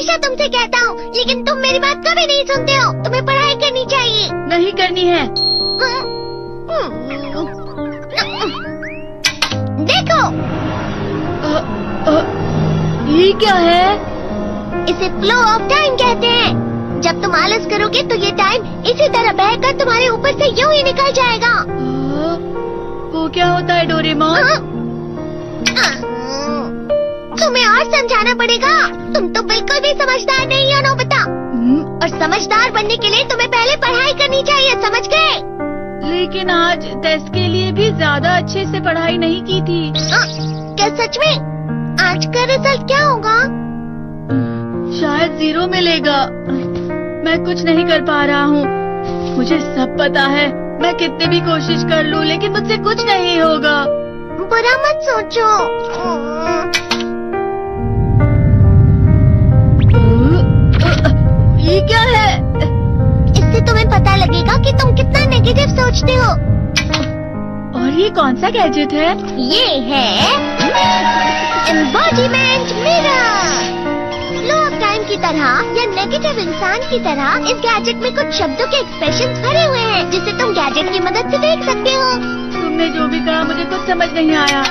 हमेशा तुमसे कहता हूँ, लेकिन तुम मेरी बात कभी नहीं सुनते हो। तुम्हें पढ़ाई करनी चाहिए। नहीं करनी है। देखो, ये क्या है? इसे फ्लो ऑफ टाइम कहते हैं। जब तुम आलस करोगे तो ये टाइम इसी तरह बहकर तुम्हारे ऊपर से यूं ही निकल जाएगा। वो क्या होता है डोरेमोन? तुम्हें और समझाना पड़ेगा। तुम तो बिल्कुल भी समझदार नहीं हो नोबिता। और समझदार बनने के लिए तुम्हें पहले पढ़ाई करनी चाहिए, समझ गए? लेकिन आज टेस्ट के लिए भी ज्यादा अच्छे से पढ़ाई नहीं की थी। क्या सच में? आज का रिजल्ट क्या होगा? शायद 0 मिलेगा। मैं कुछ नहीं कर पा रहा हूँ। मुझे सब पता है। मैं कितनी भी कोशिश कर लूँ, लेकिन मुझसे कुछ नहीं होगा। बुरा मत सोचो। ये क्या है? इससे तुम्हें पता लगेगा कि तुम कितना नेगेटिव सोचते हो। और ये कौन सा गैजेट है? ये है embodiment mirror. Flow of time की तरह या नेगेटिव इंसान की तरह इस गैजेट में कुछ शब्दों के एक्सप्रेशंस भरे हुए हैं, जिसे तुम गैजेट की मदद से देख सकते हो। तुमने जो भी कहा मुझे कुछ समझ नहीं आया।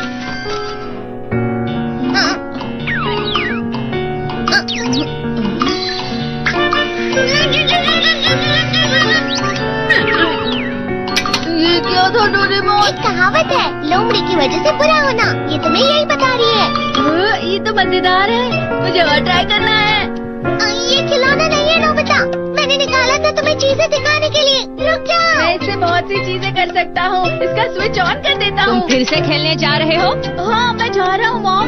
ये क्या था डोरेमोन? एक कहावत है, लोमड़ी की वजह से बुरा होना। ये तुम्हें यही बता रही है। ये तो मजेदार है। मुझे और ट्राई करना है। ये खिलौना नहीं है नोबिता। मैंने निकाला था तुम्हें चीजें दिखाने के लिए। रुक जाओ। मैं इससे बहुत सी चीजें कर सकता हूँ। इसका स्विच ऑन कर देता हूँ। तुम फिर से खेलने जा रहे हो? हाँ, मैं जा रहा हूँ मॉम।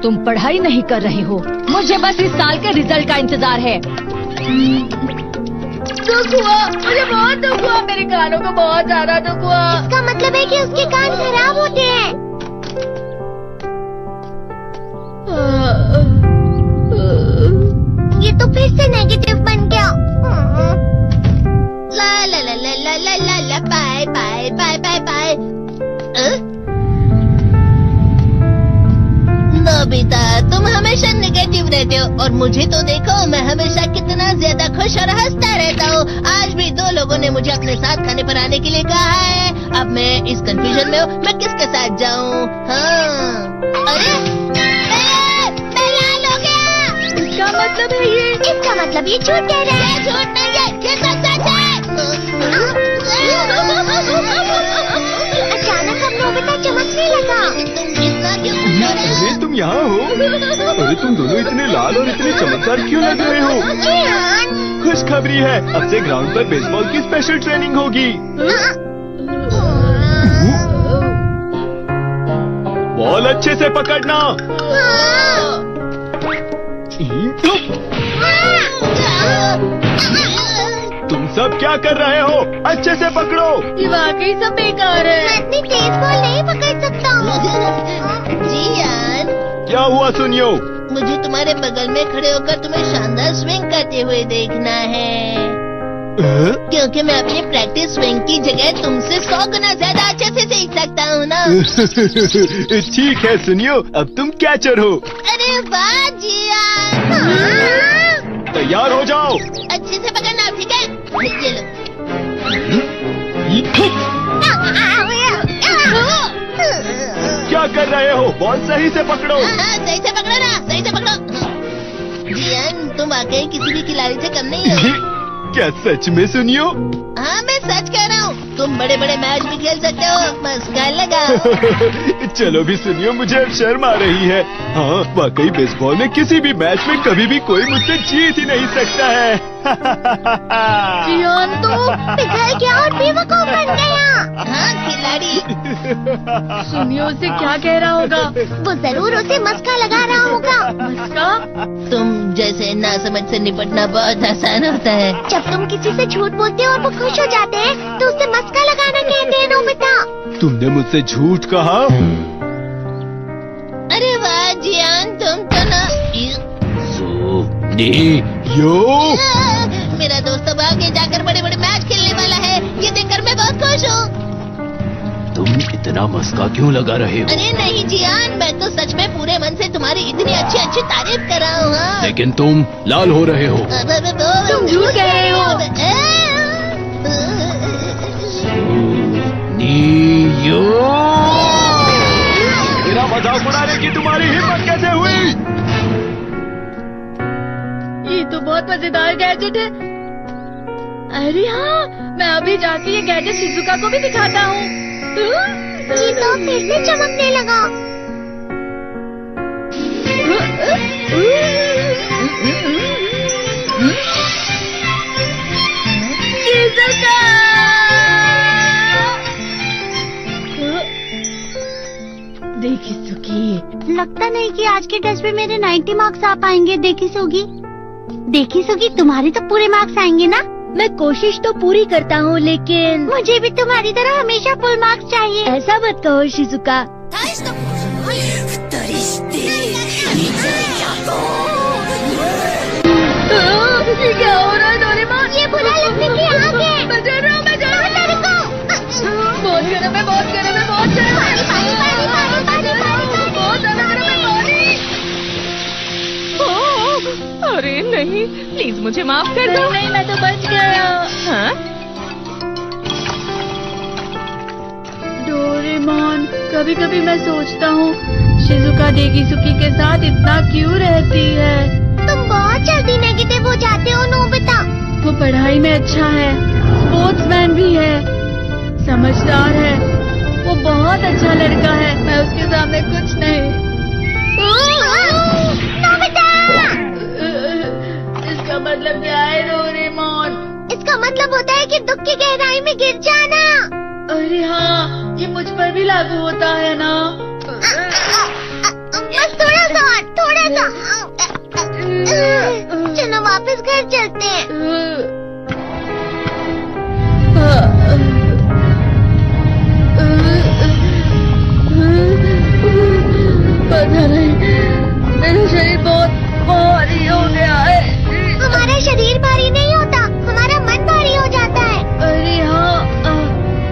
तुम पढ़ाई नहीं कर रहे हो। मुझे बस इस साल के रिजल्ट का इंतजार है। दुख हुआ, मुझे बहुत दुख हुआ। मेरे कानों को बहुत ज्यादा दुख हुआ। इसका मतलब है कि उसके कान खराब होते हैं। ये तो फिर से नेगेटिव बन गया। ला ला ला ला ला ला ला ला bye bye bye bye bye. Nobita, तुम हमेशा नेगेटिव रहते हो और मुझे तो देखो, मैं हमेशा कितना ज्यादा खुश और हंसता रहता हूँ। आज भी 2 लोगों ने मुझे अपने साथ खाने पर आने के लिए कहा है। अब मैं इस कंफ्यूजन में हूँ, मैं किसके साथ जाऊँ? हाँ, अरे मैं लाल हो गया। क्या मतलब है ये? इसका मतलब ये झूठ कह रहा है। झूठ नहीं है, ये सच है। अचानक हम नोबिता चमकने लगा। तुम इतना क्यों कर रहे हो? अरे तुम यहाँ हो? अरे तुम दोनों इतने लाल और इतने चमकदार क्यों लग रहे हो? जियान। खुशखबरी है, अब से ग्राउंड पर बेसबॉल की स्पेशल ट्रेनिंग होगी। बॉल अच्छे से पकड़ना। तुम सब क्या कर रहे हो? अच्छे से पकड़ो। ये वाकई सब बेकार है। मैं इतनी तेज बॉल नहीं पकड़ सकता हूँ। जियान, क्या हुआ सुनियो? मुझे तुम्हारे बगल में खड़े होकर तुम्हें शानदार स्विंग करते हुए देखना है, क्योंकि मैं अपनी प्रैक्टिस स्विंग की जगह तुमसे 100 गुना ज्यादा अच्छे से सीख सकता हूँ ना। ठीक है सुनियो, अब तुम कैचर हो। अरे वाह जियान। तैयार हो जाओ। अच्छे से पकड़ना, ठीक है? ये लो। क्या कर रहे हो? बॉल सही से पकड़ो। सही से पकड़ो ना, सही से पकड़ो। जियान, तुम वाकई किसी भी खिलाड़ी से कम नहीं हो। क्या सच में सुनियो? हाँ, मैं सच कह रहा हूँ। तुम बड़े बड़े मैच भी खेल सकते हो, मस्का लगा। चलो भी सुनियो, मुझे अब शर्म आ रही है। हाँ, वाकई बेसबॉल में किसी भी मैच में कभी भी कोई मुझसे जीत ही नहीं सकता है। जियान तो पिघल गया और बेवकूफ बन गया। हाँ, खिलाड़ी। सुनियो उसे क्या कह रहा होगा? वो जरूर उसे मस्का लगा रहा होगा। मस्का? तुम जैसे नासमझ से निपटना बहुत आसान होता है। जब तुम किसी से झूठ बोलते हो और वो खुश हो जाते हैं, तो उसे मस्का लगाना कहते हैं नोबिता। तुमने मुझसे झूठ कहा? अरे वाह जियान, तुम तो ना। यो, मेरा दोस्त अब आगे जाकर बड़े बड़े मैच खेलने वाला है। ये देखकर मैं बहुत खुश हूँ। तुम इतना मस्का क्यों लगा रहे हो? अरे नहीं जियान, मैं तो सच में पूरे मन से तुम्हारी इतनी अच्छी अच्छी तारीफ कर रहा हूँ। हाँ। लेकिन तुम लाल हो रहे हो। तुम झूठ कह रहे हो। मेरा मजाक उड़ाने की तुम्हारी हिम्मत कैसे हुई? ये तो बहुत मजेदार गैजेट है। अरे हाँ, मैं अभी जाके ये गैजेट शिजुका को भी दिखाता हूँ। जी तो फिर से चमकने लगा। शिजुका! देखी सुगी, लगता नहीं कि आज के टेस्ट में मेरे 90 मार्क्स आ पाएंगे। देखी सुगी तुम्हारे तो पूरे मार्क्स आएंगे ना? मैं कोशिश तो पूरी करता हूँ, लेकिन मुझे भी तुम्हारी तरह हमेशा फुल मार्क्स चाहिए। ऐसा मत कहो शिजुका। ये क्या हो रहा है डोरेमोन? ये बुरा लगने की आग है। मैं डर रहा हूँ, मैं डर रहा हूँ। बहुत गर्म है, बहुत गर्म है, बहुत गर्म है। पानी, पानी, पानी, पानी, पानी। बहुत ज्यादा गर्म है पानी। अरे नहीं, प्लीज मुझे माफ कर दो। नहीं, मैं तो बच गया। हाँ? डोरेमोन, कभी कभी मैं सोचता हूँ शिजुका डेगिसुकी के साथ इतना क्यों रहती है। तुम बहुत जल्दी नेगेटिव हो जाते हो नोबिता। वो पढ़ाई में अच्छा है, स्पोर्ट्समैन भी है, समझदार है, वो बहुत अच्छा लड़का है। मैं उसके सामने कुछ नहीं। नोबिता! इसका मतलब क्या है डोरेमोन? इसका मतलब होता है कि दुख की गहराई में गिर जाना। अरे हाँ, ये मुझ पर भी लागू होता है ना। बस थोड़ा सा। चलो वापस घर चलते हैं। पता नहीं, मेरा शरीर बहुत भारी हो गया है। हमारा शरीर भारी नहीं होता, हमारा मन भारी हो जाता है। अरे हाँ,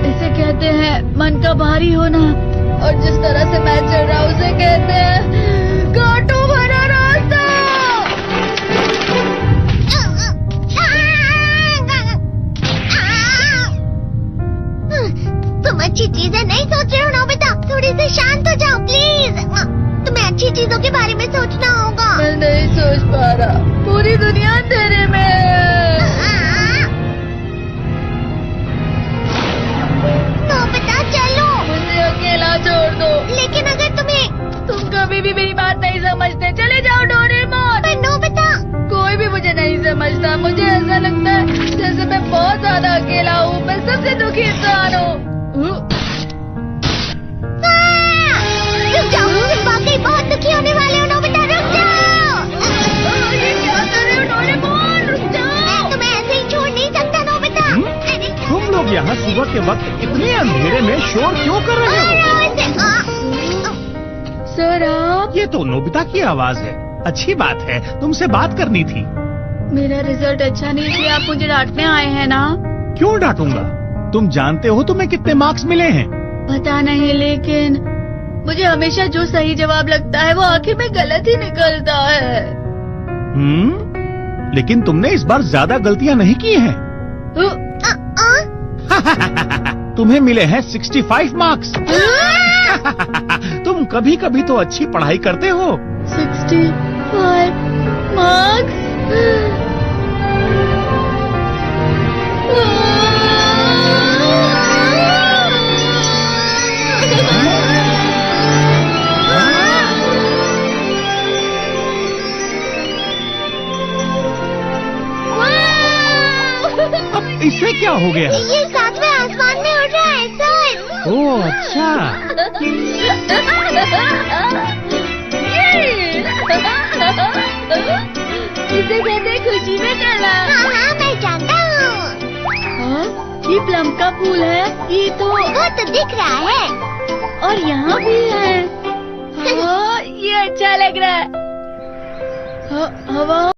इसे कहते हैं मन का भारी होना। और जिस तरह से मैं चल रहा हूँ उसे कहते हैं कांटों भरा रास्ता। तुम अच्छी चीजें नहीं सोच रहे हो नोबिता, थोड़ी सी शांत हो जाओ प्लीज। तुम्हें अच्छी चीजों के बारे में सोचना होगा। मैं नहीं सोच पा रहा, पूरी दुनिया अंधेरे में है। नोबिता चलो। मुझे अकेला छोड़ दो। लेकिन अगर तुम कभी भी मेरी बात नहीं समझते, चले जाओ डोरेमोन। पर नोबिता। कोई भी मुझे नहीं समझता। मुझे ऐसा लगता है जैसे मैं बहुत ज्यादा अकेला हूँ। मैं सबसे दुखी इंसान हूँ। रुक जाओ, तुम वाकई बहुत दुखी होने वाले हो नोबिता, रुक जाओ। ये क्या कर रहे हो डोरेमोन? रुक जाओ। मैं तुम्हें ऐसे ही छोड़ नहीं सकता नोबिता। अरे तुम लोग यहाँ सुबह के वक्त इतने अंधेरे में शोर क्यों कर रहे हो? सर आप? ये तो नोबिता की आवाज है। अच्छी बात है, तुमसे बात करनी थी। मेरा रिजल्ट अच्छा नहीं इसलिए आप मुझे डांटने आए हैं ना? क्यों डांटूंगा? तुम जानते हो तुम्हें कितने मार्क्स मिले हैं? पता नहीं, लेकिन मुझे हमेशा जो सही जवाब लगता है वो आखिर में गलत ही निकलता है। लेकिन तुमने इस बार ज्यादा गलतियाँ नहीं की हैं। तुम्हें मिले हैं 65 मार्क्स। तुम कभी कभी तो अच्छी पढ़ाई करते हो। 65 मार्क्स? अब इससे क्या हो गया? ये सातवें आसमान में उड़ रहा है सर। ओह अच्छा। इसे कहते खुशी में करना। हाँ मैं जानता हूँ। ये प्लम का फूल है। ये तो वो तो दिख रहा है। और यहाँ भी है। हाँ, ये अच्छा लग रहा है। हवा